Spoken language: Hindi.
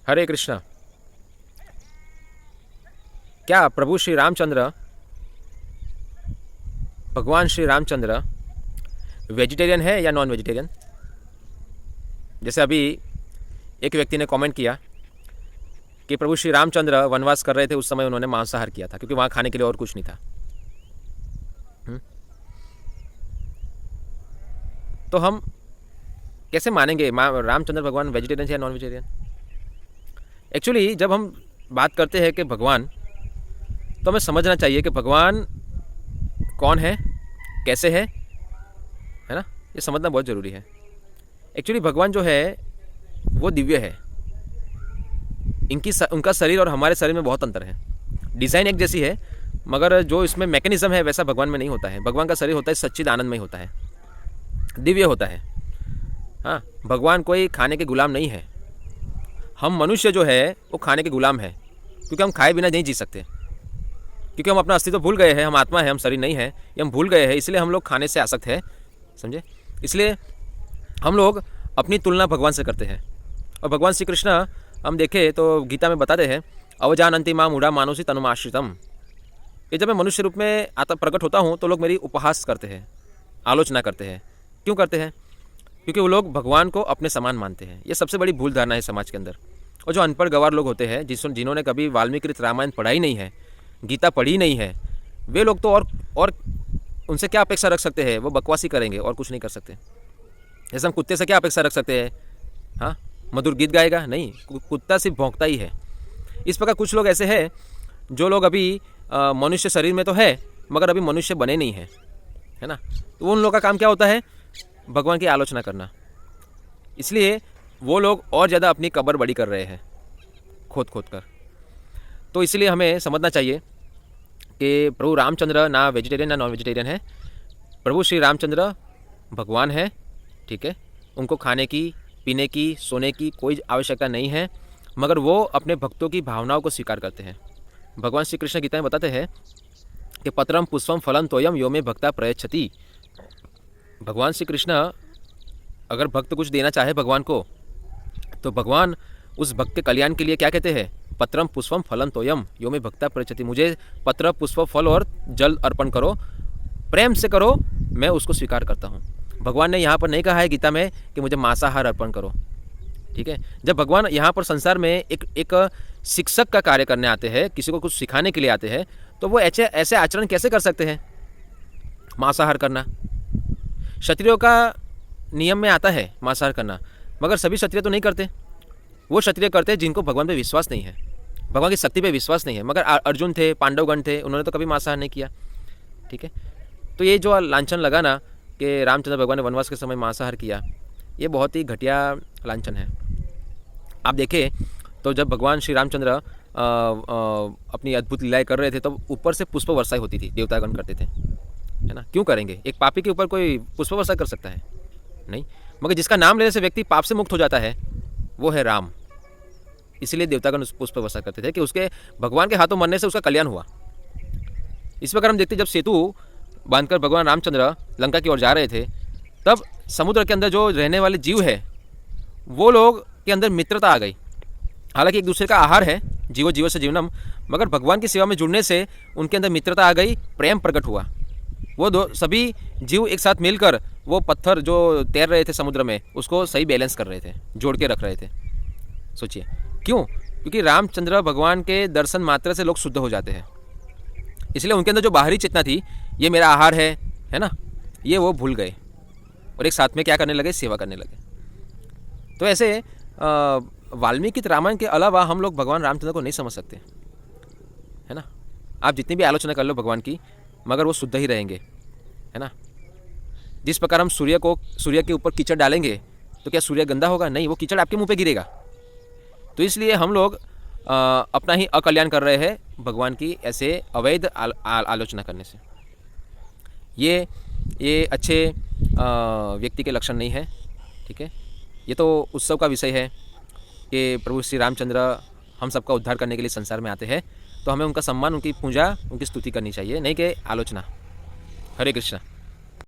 हरे कृष्णा। क्या प्रभु श्री रामचंद्र, भगवान श्री रामचंद्र वेजिटेरियन है या नॉन वेजिटेरियन? जैसे अभी एक व्यक्ति ने कमेंट किया कि प्रभु श्री रामचंद्र वनवास कर रहे थे, उस समय उन्होंने मांसाहार किया था क्योंकि वहाँ खाने के लिए और कुछ नहीं था। तो हम कैसे मानेंगे रामचंद्र भगवान वेजिटेरियन है या नॉन वेजिटेरियन? एक्चुअली जब हम बात करते हैं कि भगवान, तो हमें समझना चाहिए कि भगवान कौन है, कैसे है ना? ये समझना बहुत ज़रूरी है। एक्चुअली भगवान जो है वो दिव्य है। उनका शरीर और हमारे शरीर में बहुत अंतर है। डिज़ाइन एक जैसी है, मगर जो इसमें मैकेनिज्म है वैसा भगवान में नहीं होता है। भगवान का शरीर होता है सच्चिद आनंदमय होता है, दिव्य होता है। हाँ, भगवान कोई खाने के गुलाम नहीं है। हम मनुष्य जो है वो खाने के गुलाम है, क्योंकि हम खाए बिना नहीं जी सकते, क्योंकि हम अपना अस्तित्व भूल गए हैं। हम आत्मा है, हम शरीर नहीं है, ये हम भूल गए हैं, इसलिए हम लोग खाने से आसक्त है, समझे? इसलिए हम लोग अपनी तुलना भगवान से करते हैं। और भगवान श्री कृष्ण हम देखें तो गीता में बताते हैं, अवजानन्ति मां मूढ़ा मानुषी तनुमाश्रितम। ये जब मैं मनुष्य रूप में आता प्रकट होता हूँ तो लोग मेरी उपहास करते हैं, आलोचना करते हैं। क्यों करते हैं? क्योंकि वो लोग भगवान को अपने समान मानते हैं। ये सबसे बड़ी भूल धारणा है समाज के अंदर। और जो अनपढ़ गंवार लोग होते हैं, जिन्होंने कभी वाल्मीकि रामायण पढ़ाई नहीं है, गीता पढ़ी नहीं है, वे लोग तो और उनसे क्या अपेक्षा रख सकते हैं? वो बकवासी करेंगे और कुछ नहीं कर सकते। जैसे हम कुत्ते से क्या अपेक्षा रख सकते हैं? हाँ, मधुर गीत गाएगा? नहीं, कुत्ता सिर्फ भौंकता ही है। इस प्रकार कुछ लोग ऐसे हैं जो लोग अभी मनुष्य शरीर में तो है मगर अभी मनुष्य बने नहीं हैं, है ना? तो उन लोगों का काम क्या होता है? भगवान की आलोचना करना। इसलिए वो लोग और ज़्यादा अपनी कब्र बड़ी कर रहे हैं, खोद खोद कर। तो इसलिए हमें समझना चाहिए कि प्रभु रामचंद्र ना वेजिटेरियन ना नॉन वेजिटेरियन है। प्रभु श्री रामचंद्र भगवान है, ठीक है? उनको खाने की, पीने की, सोने की कोई आवश्यकता नहीं है, मगर वो अपने भक्तों की भावनाओं को स्वीकार करते हैं। भगवान श्री कृष्ण गीता में बताते हैं कि पत्रम पुष्पम फलम तोयम यो मे भक्ता प्रयच्छति। भगवान श्री कृष्ण अगर भक्त कुछ देना चाहे भगवान को, तो भगवान उस भक्त के कल्याण के लिए क्या कहते हैं? पत्रम पुष्पम फलम तोयम यो मे भक्ता प्रयच्छति। मुझे पत्र, पुष्प, फल और जल अर्पण करो, प्रेम से करो, मैं उसको स्वीकार करता हूँ। भगवान ने यहाँ पर नहीं कहा है गीता में कि मुझे मांसाहार अर्पण करो, ठीक है? जब भगवान यहाँ पर संसार में एक शिक्षक का कार्य करने आते हैं, किसी को कुछ सिखाने के लिए आते हैं, तो वो ऐसे आचरण कैसे कर सकते हैं? मांसाहार करना क्षत्रियों का नियम में आता है, मांसाहार करना, मगर सभी क्षत्रिय तो नहीं करते। वो क्षत्रिय करते हैं जिनको भगवान पे विश्वास नहीं है, भगवान की शक्ति पे विश्वास नहीं है। मगर अर्जुन थे, पांडवगण थे, उन्होंने तो कभी मांसाहार नहीं किया, ठीक है? तो ये जो लांछन लगाना कि रामचंद्र भगवान ने वनवास के समय मांसाहार किया, ये बहुत ही घटिया लांछन है। आप देखें तो जब भगवान श्री रामचंद्र अपनी अद्भुत लीलाएं कर रहे थे, तब ऊपर से पुष्प वर्षा होती थी, देवतागण करते थे, है ना? क्यों करेंगे? एक पापी के ऊपर कोई पुष्प वर्षा कर सकता है? नहीं। मगर जिसका नाम लेने से व्यक्ति पाप से मुक्त हो जाता है, वो है राम। इसलिए देवतागण पुष्प वर्षा करते थे कि उसके भगवान के हाथों मरने से उसका कल्याण हुआ। इस प्रकार हम देखते जब सेतु बांधकर भगवान रामचंद्र लंका की ओर जा रहे थे, तब समुद्र के अंदर जो रहने वाले जीव है, वो लोग के अंदर मित्रता आ गई। हालांकि एक दूसरे का आहार है, जीवो जीव से जीवनम, मगर भगवान की सेवा में जुड़ने से उनके अंदर मित्रता आ गई, प्रेम प्रकट हुआ। वो सभी जीव एक साथ मिलकर वो पत्थर जो तैर रहे थे समुद्र में, उसको सही बैलेंस कर रहे थे, जोड़ के रख रहे थे। सोचिए क्यों? क्योंकि रामचंद्र भगवान के दर्शन मात्र से लोग शुद्ध हो जाते हैं। इसलिए उनके अंदर जो बाहरी चेतना थी, ये मेरा आहार है ना, ये वो भूल गए और एक साथ में क्या करने लगे? सेवा करने लगे। तो ऐसे वाल्मीकि रामायण के अलावा हम लोग भगवान रामचंद्र को नहीं समझ सकते, है ना? आप जितनी भी आलोचना कर लो भगवान की, मगर वो शुद्ध ही रहेंगे, है ना? जिस प्रकार हम सूर्य के ऊपर कीचड़ डालेंगे तो क्या सूर्य गंदा होगा? नहीं, वो कीचड़ आपके मुंह पे गिरेगा। तो इसलिए हम लोग अपना ही अकल्याण कर रहे हैं भगवान की ऐसे अवैध आलोचना करने से। ये अच्छे व्यक्ति के लक्षण नहीं है, ठीक है? ये तो उत्सव का विषय है कि प्रभु श्री रामचंद्र हम सबका उद्धार करने के लिए संसार में आते हैं, तो हमें उनका सम्मान, उनकी पूजा, उनकी स्तुति करनी चाहिए, नहीं कि आलोचना। हरे कृष्णा।